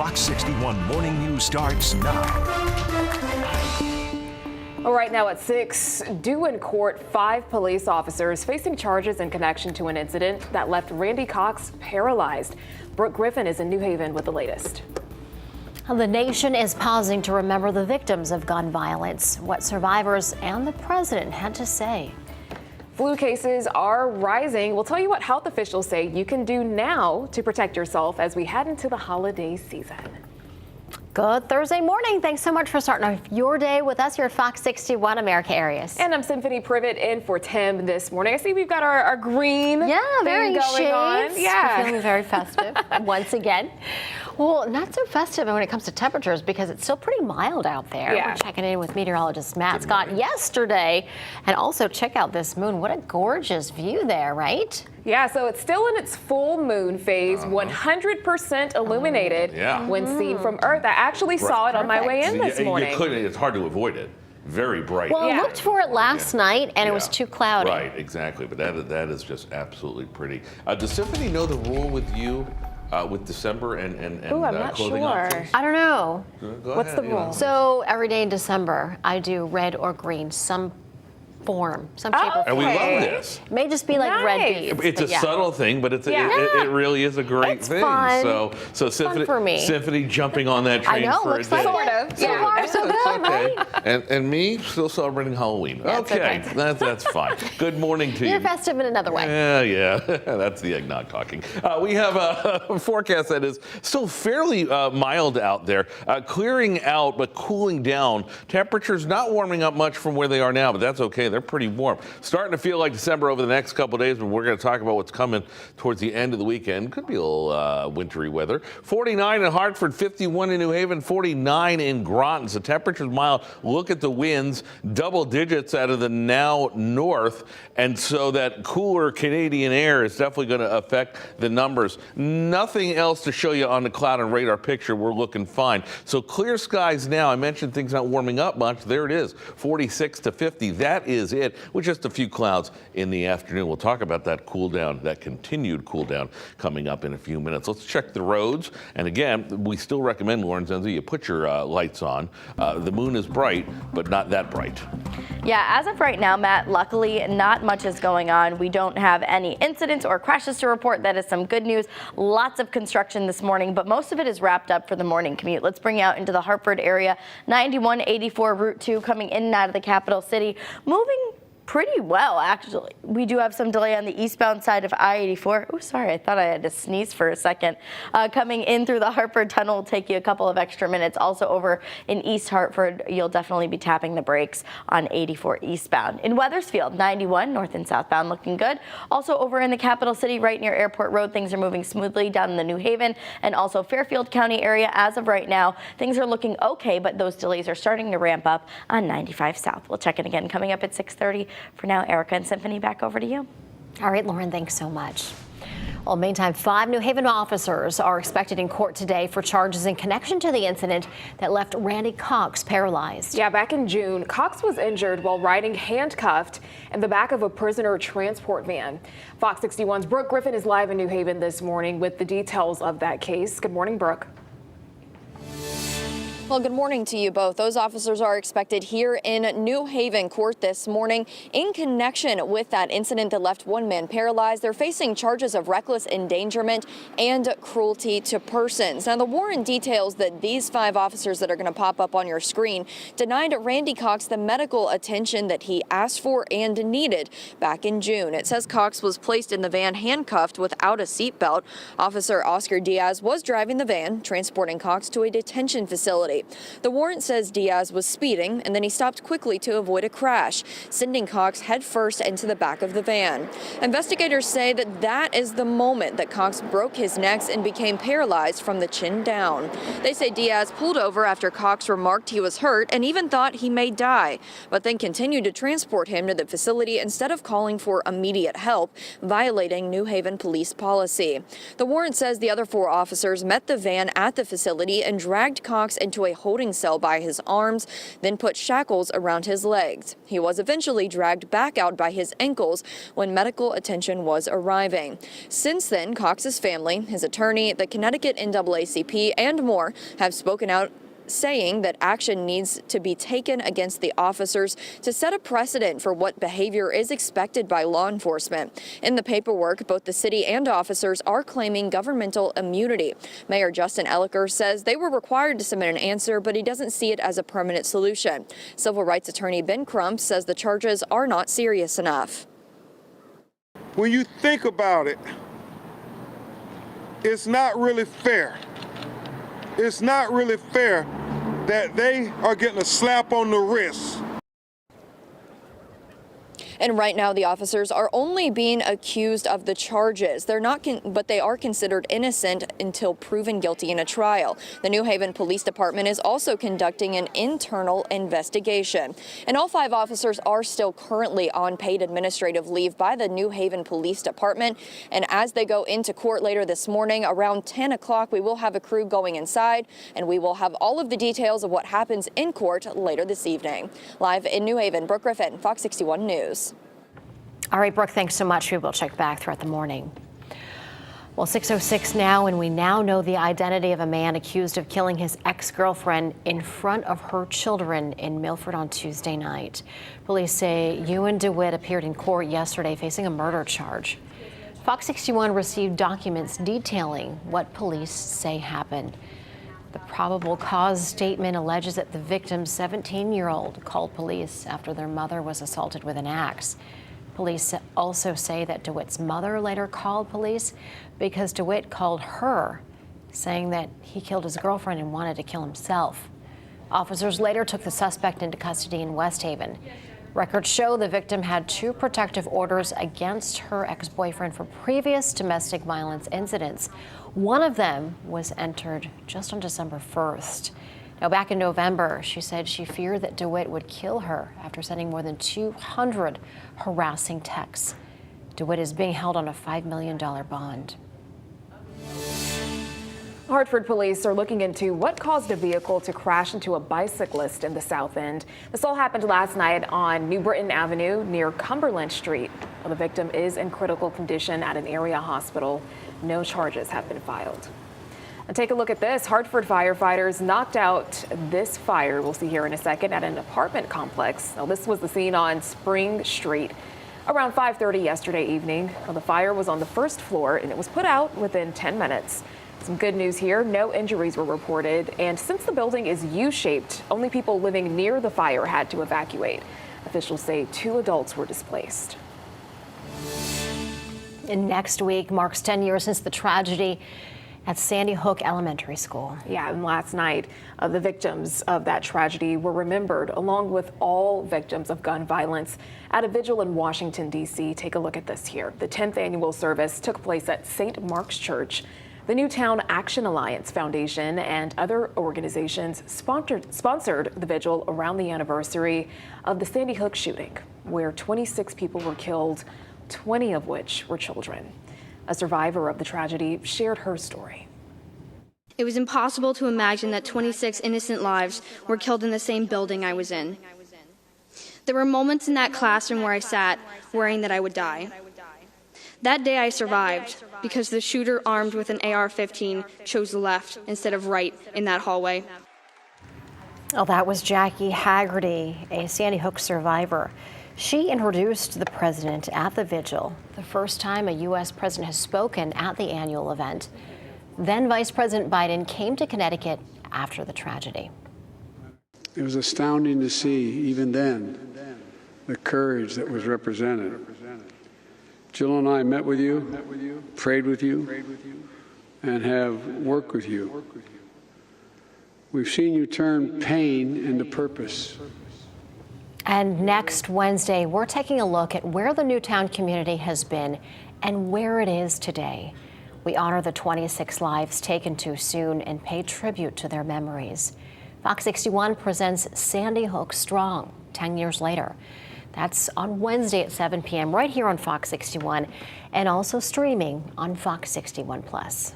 Fox 61 Morning News starts now. Well, right now at 6, due in court, 5 police officers facing charges in connection to an incident that left Randy Cox paralyzed. Brooke Griffin is in New Haven with the latest. The nation is pausing to remember the victims of gun violence, what survivors and the president had to say. Flu cases are rising. We'll tell you what health officials say you can do now to protect yourself as we head into the holiday season. Good Thursday morning. Thanks so much for starting off your day with us here at Fox 61 America Areas. And I'm Symphony Privet in for Tim this morning. I see we've got our green very thing going on. Yeah, we're feeling very festive once again. Well, not so festive when it comes to temperatures because it's still pretty mild out there. Yeah. We're checking in with meteorologist Matt Scott yesterday. And also check out this moon. What a gorgeous view there, right? Yeah, so it's still in its full moon phase, 100% illuminated when seen from Earth. I actually saw it on my way in this morning. It's hard to avoid it. Very bright. Well, I looked for it last night and it was too cloudy. Right, exactly. But that is just absolutely pretty. Does Symphony know the rule with you? With December and Ooh, I'm not clothing sure. options? I don't know. What's the rule? So every day in December, I do red or green, some form, some shape or form. And we love this. It may just be like red beads. It's a subtle thing, but it really is a great It's thing. fun. So Symphony, for me. Symphony jumping on that train I know, for a looks day. like it. So far, so good, right? And me still celebrating Halloween. That's okay. That's fine. Good morning to you. You're festive in another way. Yeah. That's the eggnog talking. We have a forecast that is still fairly mild out there, clearing out but cooling down. Temperatures not warming up much from where they are now, but that's okay. They're pretty warm. Starting to feel like December over the next couple of days, but we're going to talk about what's coming towards the end of the weekend. Could be a little wintry weather. 49 in Hartford, 51 in New Haven, 49 in Groton. So temperatures mild. Look at the winds, double digits out of the now north. And so that cooler Canadian air is definitely going to affect the numbers. Nothing else to show you on the cloud and radar picture. We're looking fine. So clear skies now. I mentioned things not warming up much. There it is, 46 to 50. That is it, with just a few clouds in the afternoon. We'll talk about that cool down, that continued cool down coming up in a few minutes. Let's check the roads. And again, we still recommend, Lauren Zenzi, you put your lights on. The moon is bright, but not that bright. Yeah, as of right now, Matt, luckily not much is going on. We don't have any incidents or crashes to report. That is some good news. Lots of construction this morning, but most of it is wrapped up for the morning commute. Let's bring you out into the Hartford area. 9184 Route 2 coming in and out of the capital city. Moving pretty well, actually. We do have some delay on the eastbound side of I-84. Oh, sorry, I thought I had to sneeze for a second. Coming in through the Hartford Tunnel will take you a couple of extra minutes. Also over in East Hartford, you'll definitely be tapping the brakes on 84 eastbound. In Wethersfield, 91 north and southbound looking good. Also over in the capital city, right near Airport Road, things are moving smoothly down in the New Haven and also Fairfield County area. As of right now, things are looking okay, but those delays are starting to ramp up on 95 South. We'll check in again coming up at 6:30. For now, Erica and Symphony, back over to you. All right, Lauren, thanks so much. Well, meantime, 5 New Haven officers are expected in court today for charges in connection to the incident that left Randy Cox paralyzed. Yeah, back in June, Cox was injured while riding handcuffed in the back of a prisoner transport van. Fox 61's Brooke Griffin is live in New Haven this morning with the details of that case. Good morning, Brooke. Well, good morning to you both. Those officers are expected here in New Haven court this morning in connection with that incident that left one man paralyzed. They're facing charges of reckless endangerment and cruelty to persons. Now, the warrant details that these 5 officers that are going to pop up on your screen denied Randy Cox the medical attention that he asked for and needed back in June. It says Cox was placed in the van handcuffed without a seatbelt. Officer Oscar Diaz was driving the van, transporting Cox to a detention facility. The warrant says Diaz was speeding and then he stopped quickly to avoid a crash, sending Cox headfirst into the back of the van. Investigators say that is the moment that Cox broke his neck and became paralyzed from the chin down. They say Diaz pulled over after Cox remarked he was hurt and even thought he may die, but then continued to transport him to the facility instead of calling for immediate help, violating New Haven police policy. The warrant says the other 4 officers met the van at the facility and dragged Cox into a a holding cell by his arms, then put shackles around his legs. He was eventually dragged back out by his ankles when medical attention was arriving. Since then, Cox's family, his attorney, the Connecticut NAACP, and more have spoken out, saying that action needs to be taken against the officers to set a precedent for what behavior is expected by law enforcement. In the paperwork, both the city and officers are claiming governmental immunity. Mayor Justin Elliker says they were required to submit an answer, but he doesn't see it as a permanent solution. Civil rights attorney Ben Crump says the charges are not serious enough. When you think about it, it's not really fair. It's not really fair that they are getting a slap on the wrist. And right now, the officers are only being accused of the charges. They're not, but they are considered innocent until proven guilty in a trial. The New Haven Police Department is also conducting an internal investigation. And all 5 officers are still currently on paid administrative leave by the New Haven Police Department. And as they go into court later this morning, around 10 o'clock, we will have a crew going inside, and we will have all of the details of what happens in court later this evening. Live in New Haven, Brooke Griffin, Fox 61 News. All right, Brooke, thanks so much. We will check back throughout the morning. Well, 6:06 now, and we now know the identity of a man accused of killing his ex-girlfriend in front of her children in Milford on Tuesday night. Police say Ewan DeWitt appeared in court yesterday facing a murder charge. Fox 61 received documents detailing what police say happened. The probable cause statement alleges that the victim's 17-year-old called police after their mother was assaulted with an axe. Police also say that DeWitt's mother later called police because DeWitt called her, saying that he killed his girlfriend and wanted to kill himself. Officers later took the suspect into custody in West Haven. Records show the victim had 2 protective orders against her ex-boyfriend for previous domestic violence incidents. One of them was entered just on December 1st. Now, back in November, she said she feared that DeWitt would kill her after sending more than 200 harassing texts. DeWitt is being held on a $5 million bond. Hartford police are looking into what caused a vehicle to crash into a bicyclist in the South End. This all happened last night on New Britain Avenue near Cumberland Street. Well, the victim is in critical condition at an area hospital. No charges have been filed. And take a look at this. Hartford firefighters knocked out this fire we'll see here in a second at an apartment complex. Now, this was the scene on Spring Street around 5:30 yesterday evening. Well, the fire was on the first floor and it was put out within 10 minutes. Some good news here. No injuries were reported. And since the building is U-shaped, only people living near the fire had to evacuate. Officials say 2 adults were displaced. And next week marks 10 years since the tragedy at Sandy Hook Elementary School. Yeah, and last night, the victims of that tragedy were remembered, along with all victims of gun violence, at a vigil in Washington, D.C. Take a look at this here. The 10th annual service took place at St. Mark's Church. The Newtown Action Alliance Foundation and other organizations sponsored the vigil around the anniversary of the Sandy Hook shooting, where 26 people were killed, 20 of which were children. A survivor of the tragedy shared her story. It was impossible to imagine that 26 innocent lives were killed in the same building I was in. There were moments in that classroom where I sat, worrying that I would die. That day I survived because the shooter armed with an AR-15 chose left instead of right in that hallway. Oh, that was Jackie Haggerty, a Sandy Hook survivor. She introduced the president at the vigil, the first time a U.S. president has spoken at the annual event. Then Vice President Biden came to Connecticut after the tragedy. It was astounding to see, even then, the courage that was represented. Jill and I met with you, prayed with you, and have worked with you. We've seen you turn pain into purpose. And next Wednesday, we're taking a look at where the Newtown community has been and where it is today. We honor the 26 lives taken too soon and pay tribute to their memories. Fox 61 presents Sandy Hook Strong 10 years later. That's on Wednesday at 7 p.m. right here on Fox 61 and also streaming on Fox 61 Plus.